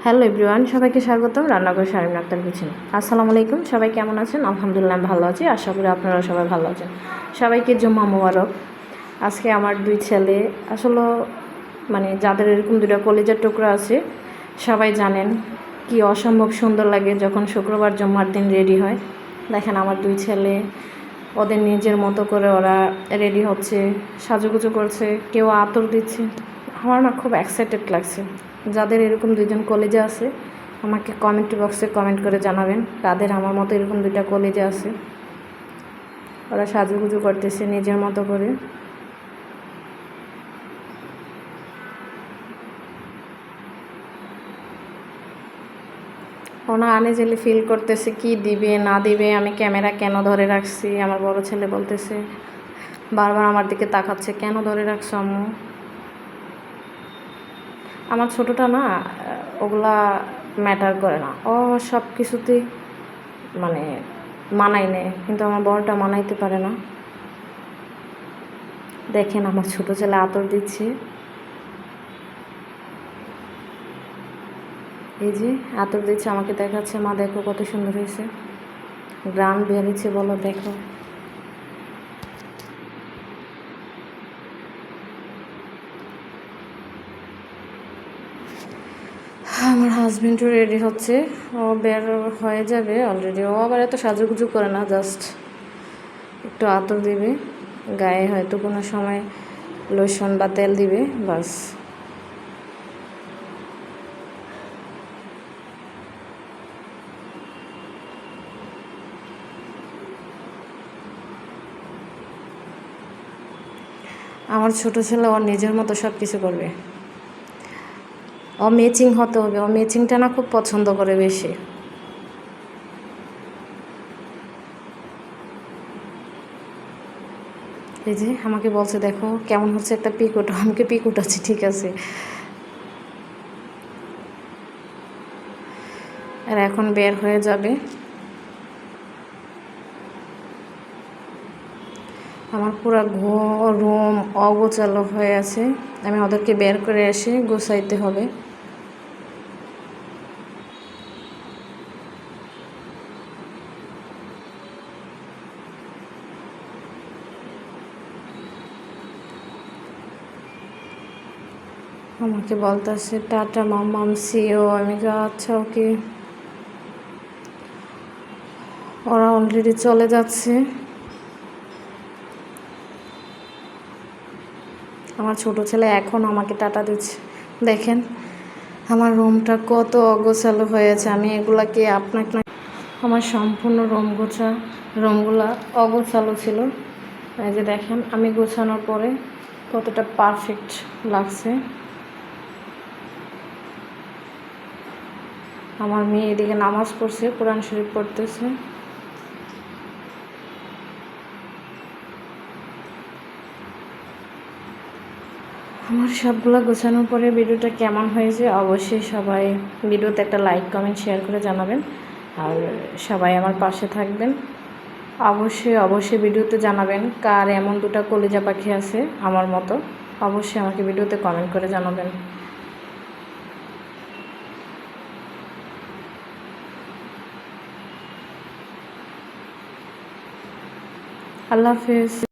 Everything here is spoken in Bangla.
হ্যালো এভরিওয়ান, সবাইকে স্বাগতম রান্নাঘর শারমিন আক্তার কিচেনে। আসসালামু আলাইকুম, সবাই কেমন আছেন? আলহামদুলিল্লাহ আমি ভালো আছি, আশা করি আপনারা সবাই ভালো আছেন। সবাইকে জুম্মা মোবারক। আজকে আমার দুই ছেলে, আসলে যাদের এরকম দুটো কলিজার টুকরা আছে, সবাই জানেন কি অসম্ভব সুন্দর লাগে যখন শুক্রবার জুম্মার দিন রেডি হয়। দেখেন আমার দুই ছেলে ওদের নিজের মতো করে ওরা রেডি হচ্ছে, সাজুগুজু করছে, কেউ আতর দিচ্ছে। আমার না খুব এক্সাইটেড লাগছে। যাদের এরকম দুইজন কলেজে আছে আমাকে কমেন্ট বক্সে কমেন্ট করে জানাবেন তাদের আমার মতো এরকম দুইটা কলেজে আছে। ওরা সাজুগুজু করতেছে নিজের মতো করে। ওনা আনইজিলি ফিল করতেছে কি দিবে না দিবে, আমি ক্যামেরা কেন ধরে রাখছি। আমার বড় ছেলে বলতেছে, বারবার আমার দিকে তাকাচ্ছে, কেন ধরে রাখছো আম্মু। আমার ছোটোটা না ওগুলা ম্যাটার করে না, ও সব কিছুতেই মানাই নেয়, কিন্তু আমার বড়টা মানাইতে পারে না। দেখেন আমার ছোটো ছেলে আতর দিচ্ছে, এই যে আতর দিচ্ছে, আমাকে দেখাচ্ছে, মা দেখো কত সুন্দর হয়েছে, গ্রাম বেরিয়েছে, বলো দেখো। আমার হাজব্যান্ডও রেডি হচ্ছে, ও বের হয়ে যাবে অলরেডি। ও আবার এত সাজুগুজু করে না, জাস্ট একটু আতর দিবে গায়ে, হয়তো কোনো সময় লোশন বা তেল দিবে, বাস। আমার ছোটো ছেলে ওর নিজের মতো সব কিছু করবে, ও ম্যাচিং হতে হবে, ও ম্যাচিংটা না খুব পছন্দ করে বেশি। এই যে আমাকে বলছে দেখো কেমন হচ্ছে একটা পিক ওঠো, আমাকে পিক উঠাচ্ছি, ঠিক আছে। আর এখন বের হয়ে যাবে। আমার পুরো রুম অগোছালো হয়ে আছে, আমি ওদেরকে বের করে এসে গোছাইতে হবে। আমাকে বলতেছে টাটা মাম্মাম সিও, আমি আচ্ছা ওকে। ওরা অলরেডি চলে যাচ্ছে। আমার ছোট ছেলে এখন আমাকে টাটা দিচ্ছে। দেখেন আমার রুমটা কত অগোছালো হয়েছে, আমি এগুলাকে আপনাকে, আমার সম্পূর্ণ রুমগুলা অগোছালো ছিল। এই যে দেখেন আমি গোছানোর পরে কতটা পারফেক্ট লাগছে। আমার মেয়ে এদিকে নামাজ পড়ছে, কোরআন শরীফ পড়তেছে। আমার সবগুলো গোছানোর পরে ভিডিওটা কেমন হয়েছে অবশ্যই সবাই ভিডিওতে একটা লাইক কমেন্ট শেয়ার করে জানাবেন, আর সবাই আমার পাশে থাকবেন। অবশ্যই ভিডিওতে জানাবেন কার এমন দুটো কলিজা পাখি আছে আমার মতো, অবশ্যই আমাকে ভিডিওতে কমেন্ট করে জানাবেন। আল্লাহ হাফেজ।